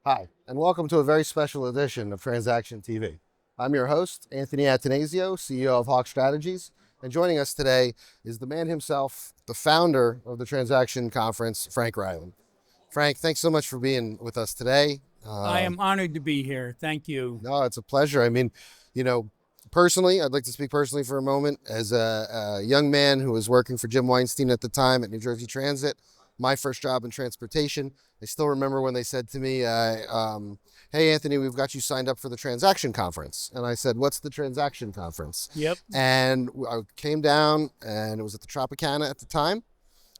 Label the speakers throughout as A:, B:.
A: Hi, and welcome to a very special edition of TransAction TV. I'm your host, Anthony Attanasio, CEO of Hawk Strategies, and joining us today is the man himself, the founder of the TransAction Conference, Frank Reilly. Frank, thanks so much for being with us today.
B: I am honored to be here. Thank you.
A: No, it's a pleasure. You know, personally, I'd like to speak personally for a moment. As a young man who was working for Jim Weinstein at the time at New Jersey Transit, my first job in transportation, I still remember when they said to me, hey, Anthony, we've got you signed up for the TransAction Conference. And I said, what's the TransAction Conference?
B: Yep.
A: And I came down, and it was at the Tropicana at the time.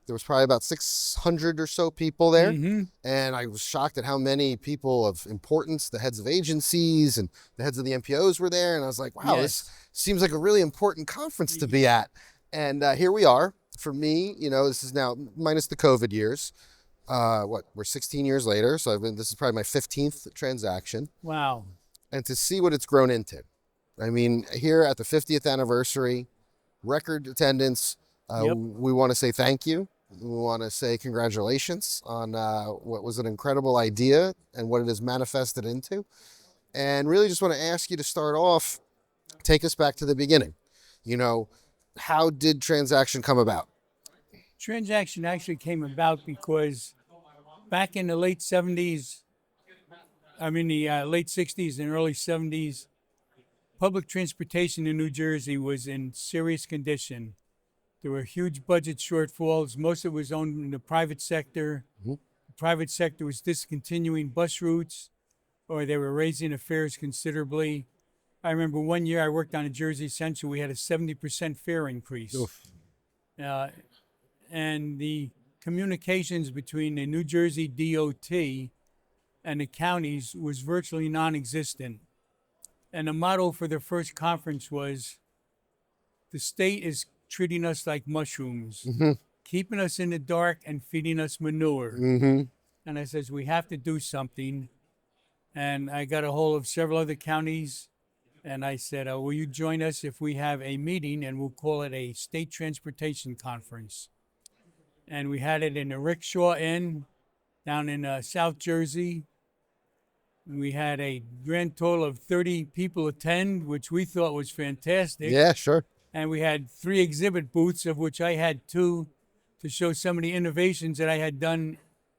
A: There was probably about 600 or so people there. And I was shocked at how many people of importance, the heads of agencies and the heads of the MPOs were there. And I was like, wow, this seems like a really important conference to be at. And here we are. For me, this is now minus the COVID years. We're 16 years later. So this is probably my 15th transaction.
B: Wow.
A: And to see what it's grown into. I mean, here at the 50th anniversary, record attendance. We want to say thank you. We want to say congratulations on what was an incredible idea and what it has manifested into. And really just want to ask you to start off, take us back to the beginning. How did TransAction come about?
B: TransAction actually came about because back in the late 70s, late 60s and early 70s, public transportation in New Jersey was in serious condition. There were huge budget shortfalls. Most of it was owned in the private sector. The private sector was discontinuing bus routes, or they were raising the fares considerably. I remember one year I worked on a Jersey Central. We had a 70% fare increase. And the communications between the New Jersey DOT and the counties was virtually non-existent. And the motto for the first conference was, the state is treating us like mushrooms, keeping us in the dark and feeding us manure. And I says, we have to do something. And I got a hold of several other counties. And I said, will you join us if we have a meeting, and we'll call it a state transportation conference. And we had it in the Rickshaw Inn down in South Jersey. We had a grand total of 30 people attend, which we thought was fantastic.
A: Yeah, sure.
B: And we had 3 exhibit booths, of which I had 2 to show some of the innovations that I had done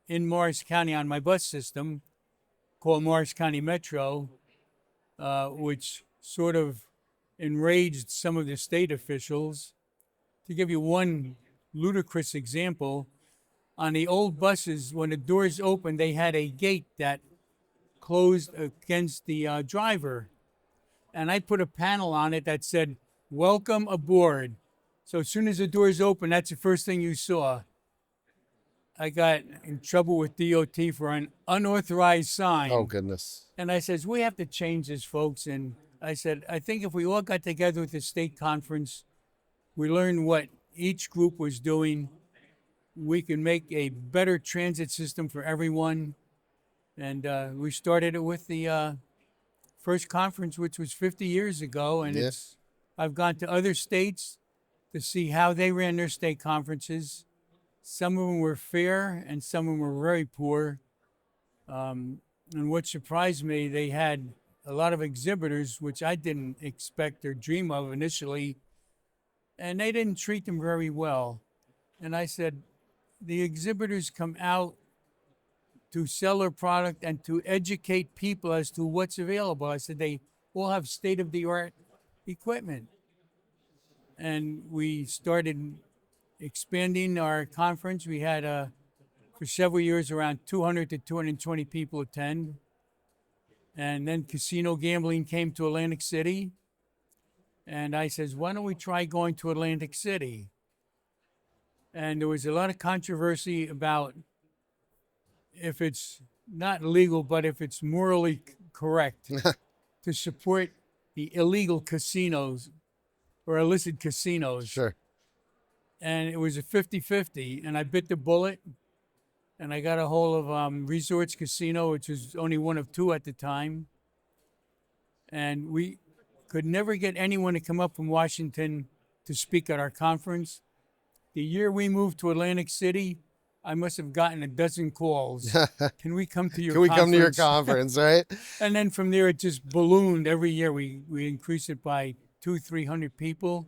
B: in Morris County on my bus system called Morris County Metro, which sort of enraged some of the state officials. To give you one ludicrous example, on the old buses, when the doors opened, they had a gate that closed against the driver. And I put a panel on it that said, "Welcome aboard." So as soon as the doors open, that's the first thing you saw. I got in trouble with DOT for an unauthorized sign.
A: Oh, goodness.
B: And I says, we have to change this, folks. And I said, I think if we all got together at the state conference, we learned what each group was doing, we can make a better transit system for everyone. And we started it with the first conference, which was 50 years ago. And I've gone to other states to see how they ran their state conferences. Some of them were fair and some of them were very poor. And what surprised me, they had a lot of exhibitors, which I didn't expect or dream of initially, and they didn't treat them very well. And I said, the exhibitors come out to sell their product and to educate people as to what's available. I said, they all have state-of-the-art equipment. And we started expanding our conference. We had, for several years, around 200 to 220 people attend. And then casino gambling came to Atlantic City. And I says, why don't we try going to Atlantic City? And there was a lot of controversy about if it's not legal, but if it's morally correct to support the illegal casinos or illicit casinos.
A: Sure.
B: And it was a 50-50, and I bit the bullet, and I got a hold of Resorts Casino, which was only one of 2 at the time. And we could never get anyone to come up from Washington to speak at our conference. The year we moved to Atlantic City, I must have gotten a dozen calls. Can we come to your
A: Can we come to your
B: conference?
A: conference, right?
B: And then from there, it just ballooned every year. We increased it by 300 people.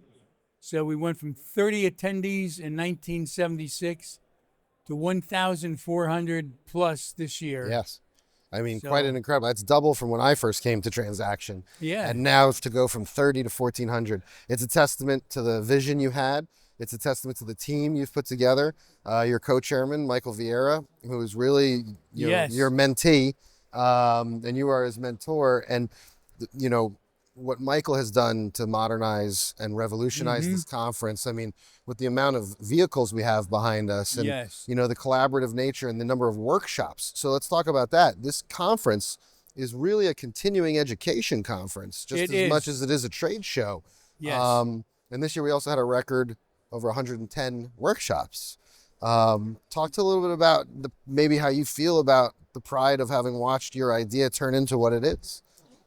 B: So we went from 30 attendees in 1976 to 1,400 plus this year.
A: Yes. I mean, quite
B: So
A: an incredible. That's double from when I first came to TransAction.
B: yeah,
A: And now to go from 30 to 1,400. It's a testament to the vision you had. It's a testament to the team you've put together. Your co-chairman, Michael Vieira, who is really
B: yes,
A: your mentee, and you are his mentor. And, you know, what Michael has done to modernize and revolutionize this conference. I mean, with the amount of vehicles we have behind us and,
B: yes,
A: you know, the collaborative nature and the number of workshops. So let's talk about that. This conference is really a continuing education conference, just
B: It
A: as much
B: is.
A: as it is a trade show.
B: yes.
A: And this year we also had a record over 110 workshops. Talk to a little bit about maybe how you feel about the pride of having watched your idea turn into what it is.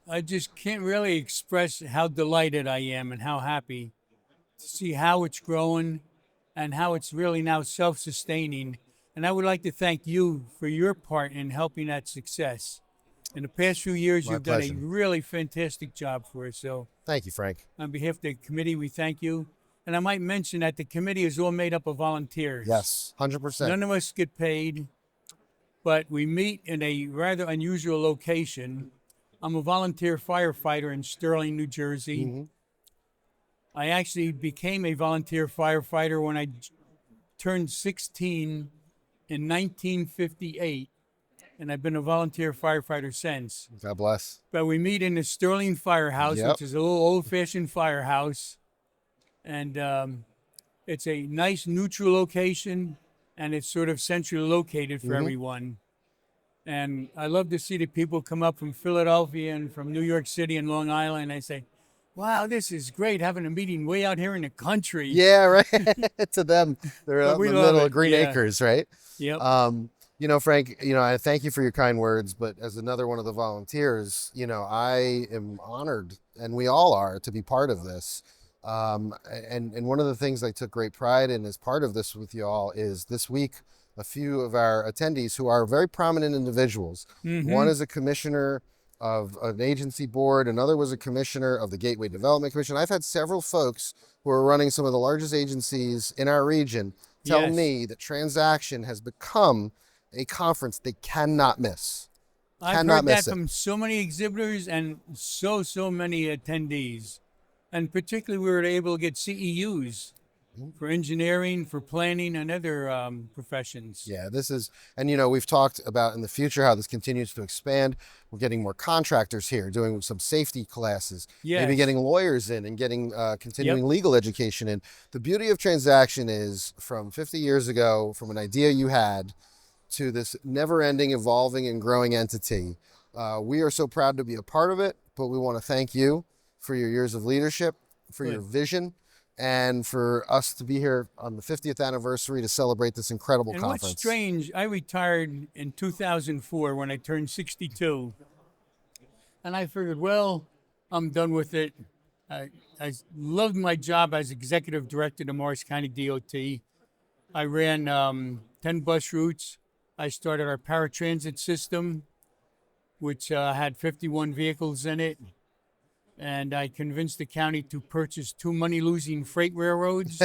B: I just can't really express how delighted I am and how happy to see how it's growing and how it's really now self-sustaining. And I would like to thank you for your part in helping that success. In the past few years,
A: My
B: you've
A: pleasure.
B: done a really fantastic job for us. So
A: Thank you, Frank.
B: on behalf of the committee, we thank you. And I might mention that the committee is all made up of volunteers.
A: Yes, 100%.
B: None of us get paid, but we meet in a rather unusual location. I'm a volunteer firefighter in Sterling, New Jersey. I actually became a volunteer firefighter when I turned 16 in 1958, and I've been a volunteer firefighter since.
A: God bless.
B: But we meet in the Sterling Firehouse,
A: Yep.
B: which is a little old-fashioned firehouse, and it's a nice neutral location, and it's sort of centrally located for everyone. And I love to see the people come up from Philadelphia and from New York City and Long Island. I say, wow, this is great having a meeting way out here in the country.
A: Yeah, right. To them, they're
B: But
A: out in
B: we
A: the
B: love
A: middle
B: it,
A: of Green
B: yeah.
A: Acres, right?
B: Yep.
A: You know, Frank, you know, I thank you for your kind words, but as another one of the volunteers, you know, I am honored, and we all are, to be part of this. And one of the things I took great pride in as part of this with you all is this week, a few of our attendees who are very prominent individuals. One is a commissioner of an agency board, another was a commissioner of the Gateway Development Commission. I've had several folks who are running some of the largest agencies in our region tell
B: Yes.
A: me that TransAction has become a conference they cannot miss.
B: I've
A: Cannot
B: heard that
A: miss it.
B: from so many exhibitors and so many attendees. And particularly, we were able to get CEUs for engineering, for planning, and other professions.
A: Yeah, this is, and you know, we've talked about in the future how this continues to expand. We're getting more contractors here, doing some safety classes, maybe
B: Yes.
A: getting lawyers in and getting continuing legal education in. The beauty of TransAction is from 50 years ago, from an idea you had to this never-ending, evolving, and growing entity. We are so proud to be a part of it, but we want to thank you for your years of leadership, for your vision, and for us to be here on the 50th anniversary to celebrate this incredible
B: And
A: conference.
B: what's strange, I retired in 2004 when I turned 62. And I figured, well, I'm done with it. I loved my job as executive director of Morris County DOT. I ran 10 bus routes. I started our paratransit system, which had 51 vehicles in it. And I convinced the county to purchase 2 money-losing freight railroads.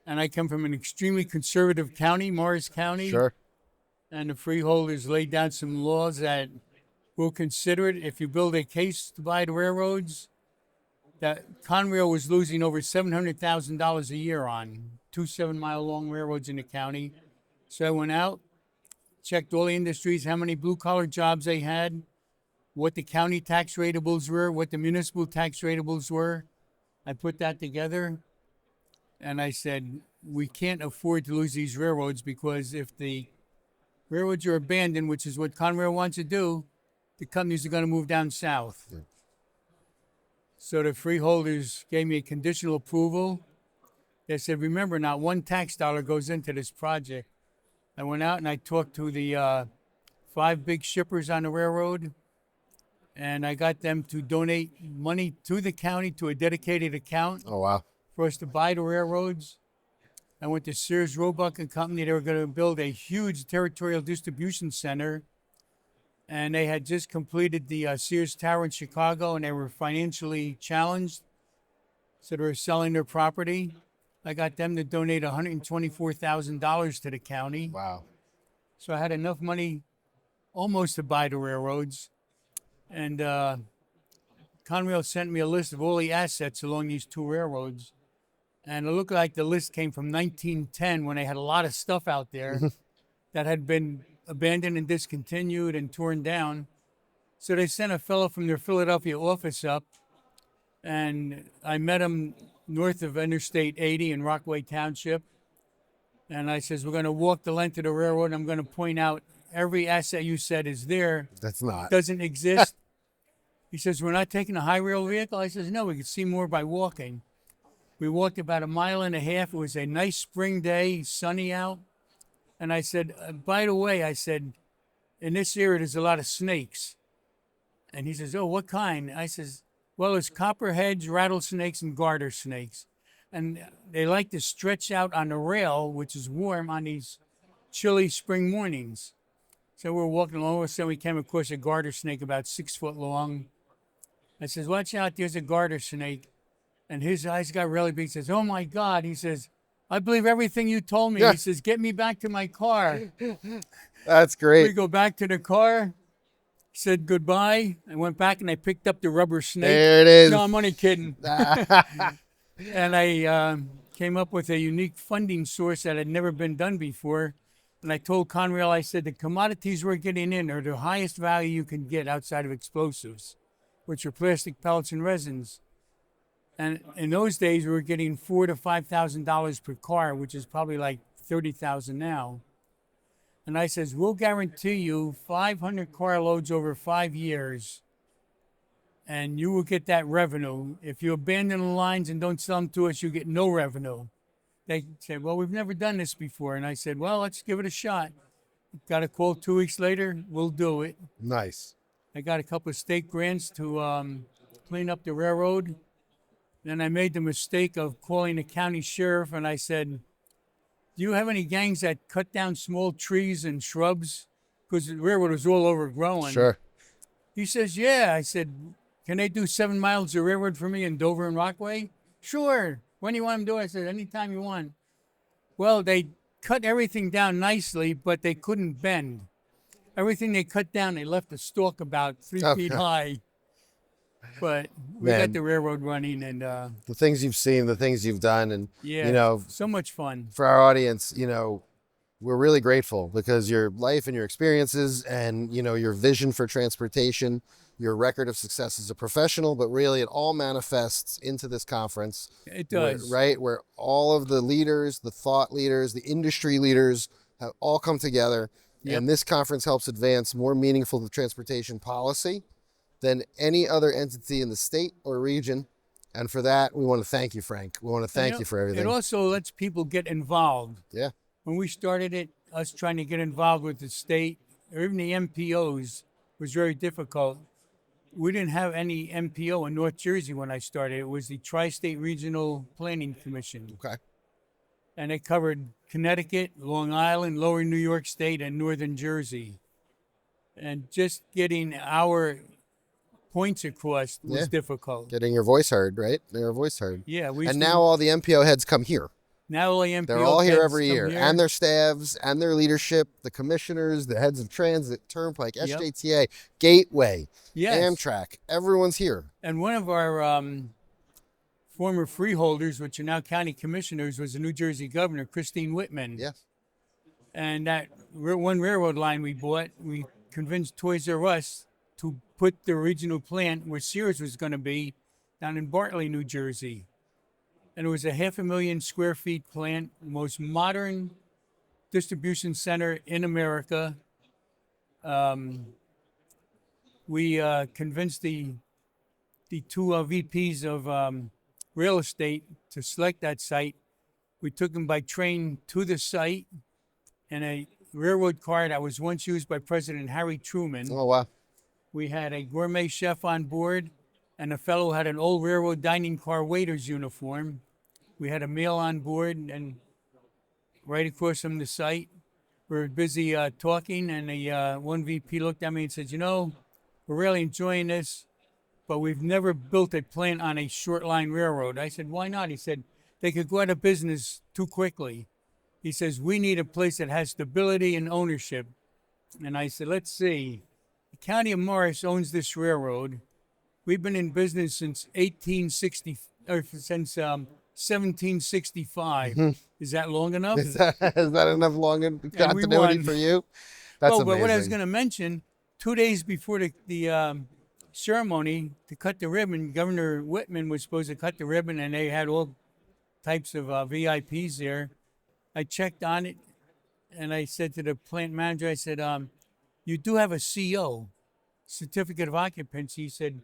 B: And I come from an extremely conservative county, Morris County.
A: Sure.
B: And the freeholders laid down some laws that we'll consider it if you build a case to buy the railroads. That Conrail was losing over $700,000 a year on 2 7-mile-long railroads in the county. So I went out, checked all the industries, how many blue-collar jobs they had, what the county tax ratables were, what the municipal tax ratables were. I put that together, and I said, we can't afford to lose these railroads, because if the railroads are abandoned, which is what Conrail wants to do, the companies are going to move down south.
A: Yeah.
B: So the freeholders gave me a conditional approval. They said, remember, not one tax dollar goes into this project. I went out and I talked to the 5 big shippers on the railroad, and I got them to donate money to the county to a dedicated account
A: Oh, wow.
B: for us to buy the railroads. I went to Sears Roebuck and Company. They were going to build a huge territorial distribution center, and they had just completed the Sears Tower in Chicago, and they were financially challenged, so they were selling their property. I got them to donate $124,000 to the county.
A: Wow.
B: So I had enough money almost to buy the railroads. And Conrail sent me a list of all the assets along these two railroads. And it looked like the list came from 1910 when they had a lot of stuff out there that had been abandoned and discontinued and torn down. So they sent a fellow from their Philadelphia office up, and I met him north of Interstate 80 in Rockaway Township. And I says, we're going to walk the length of the railroad, and I'm going to point out every asset you said is there.
A: That's not.
B: Doesn't exist. He says, we're not taking a high rail vehicle? I says, no, we can see more by walking. We walked about 1.5 miles. It was a nice spring day, sunny out. And I said, by the way, I said, in this area, there's a lot of snakes. And he says, oh, what kind? I says, well, there's copperheads, rattlesnakes, and garter snakes. And they like to stretch out on the rail, which is warm, on these chilly spring mornings. So we're walking along, all of a sudden we came across a garter snake about 6 foot long. I says, watch out, there's a garter snake. And his eyes got really big. He says, oh my God. He says, I believe everything you told me. He says, get me back to my car.
A: That's great.
B: We go back to the car, said goodbye. I went back and I picked up the rubber snake.
A: There it is.
B: No, I'm only kidding. And I came up with a unique funding source that had never been done before. And I told Conrail, I said, the commodities we're getting in are the highest value you can get outside of explosives, which are plastic pellets and resins. And in those days, we were getting $4,000 to $5,000 per car, which is probably like $30,000 now. And I says, we'll guarantee you 500 car loads over 5 years, and you will get that revenue. If you abandon the lines and don't sell them to us, you get no revenue. They said, well, we've never done this before. And I said, well, let's give it a shot. Got a call 2 weeks later, we'll do it.
A: Nice.
B: I got a couple of state grants to clean up the railroad. Then I made the mistake of calling the county sheriff, and I said, do you have any gangs that cut down small trees and shrubs? Because the railroad was all overgrown.
A: Sure.
B: He says, yeah. I said, can they do 7 miles of railroad for me in Dover and Rockaway? Sure. When do you want them to do it? I said, anytime you want. Well, they cut everything down nicely, but they couldn't bend. Everything they cut down, they left a stalk about 3 feet high. But we got the railroad running, and
A: the things you've seen, the things you've done, and
B: so much fun
A: for our audience. We're really grateful because your life and your experiences, and your vision for transportation, your record of success as a professional, but really it all manifests into this conference.
B: It does,
A: where all of the leaders, the thought leaders, the industry leaders have all come together, and this conference helps advance more meaningful transportation policy than any other entity in the state or region. And for that, we want to thank you, Frank. We want to thank you for everything.
B: It also lets people get involved.
A: Yeah.
B: When we started it, us trying to get involved with the state, or even the MPOs, was very difficult. We didn't have any MPO in North Jersey when I started. It was the Tri-State Regional Planning Commission.
A: Okay.
B: And it covered Connecticut, Long Island, Lower New York State, and Northern Jersey. And just getting our points across was difficult.
A: Getting your voice heard, right? Your voice heard.
B: Yeah.
A: And now all the MPO heads come here.
B: Now all the MPO
A: They're all here
B: heads
A: every year.
B: here.
A: And their staffs, and their leadership, the commissioners, the heads of transit, Turnpike, SJTA, Gateway, Amtrak. Everyone's here.
B: And one of our former freeholders, which are now county commissioners, was the New Jersey governor, Christine Whitman.
A: Yes.
B: And that one railroad line we bought, we convinced Toys R Us to put the regional plant where Sears was going to be down in Bartley, New Jersey. And it was a 500,000 square feet plant, the most modern distribution center in America. We convinced the two VPs of real estate to select that site. We took them by train to the site in a railroad car that was once used by President Harry Truman.
A: Oh, wow.
B: We had a gourmet chef on board, and a fellow had an old railroad dining car waiter's uniform. We had a meal on board, and right across from the site. We're busy talking, and the one VP looked at me and said, we're really enjoying this, but we've never built a plant on a short line railroad. I said, why not? He said, they could go out of business too quickly. He says, we need a place that has stability and ownership. And I said, let's see. The county of Morris owns this railroad. We've been in business since 1765.
A: Mm-hmm.
B: Is that long enough?
A: Is that enough long continuity for you? That's
B: well,
A: amazing.
B: But what I was going to mention, 2 days before the ceremony to cut the ribbon, Governor Whitman was supposed to cut the ribbon, and they had all types of VIPs there. I checked on it, and I said to the plant manager, I said, you do have a CO, certificate of occupancy. He said,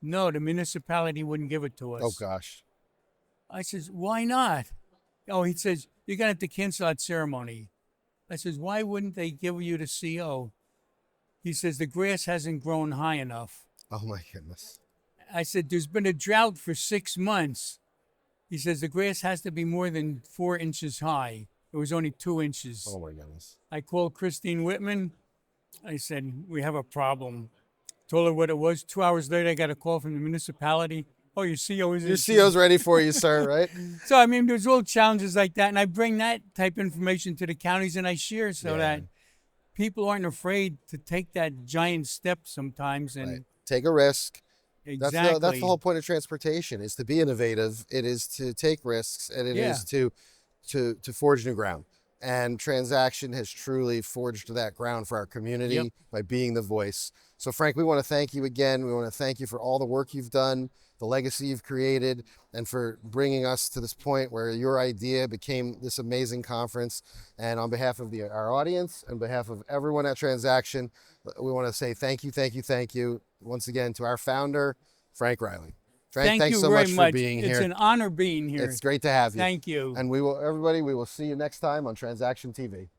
B: no, the municipality wouldn't give it to us.
A: Oh, gosh.
B: I says, why not? Oh, he says, you're going to have to cancel that ceremony. I says, why wouldn't they give you the CO? He says, the grass hasn't grown high enough.
A: Oh, my goodness.
B: I said, there's been a drought for 6 months. He says, the grass has to be more than 4 inches high. It was only 2 inches.
A: Oh, my goodness.
B: I called Christine Whitman. I said, we have a problem. Told her what it was. 2 hours later, I got a call from the municipality. Oh, your CO is...
A: Your CO's ready for you, sir, right?
B: So, I mean, there's all challenges like that. And I bring that type of information to the counties, and I share so that people aren't afraid to take that giant step sometimes. And
A: take a risk.
B: Exactly.
A: That's the whole point of transportation, is to be innovative. It is to take risks, and it is to forge new ground. And TransAction has truly forged that ground for our community by being the voice. So, Frank, we want to thank you again. We want to thank you for all the work you've done, the legacy you've created, and for bringing us to this point where your idea became this amazing conference. And on behalf of our audience, on behalf of everyone at TransAction, we want to say thank you once again to our founder, Frank Reilly. Frank, thanks so much for being here.
B: It's an honor being here.
A: It's great to have you.
B: Thank you.
A: And we will see you next time on TransAction TV.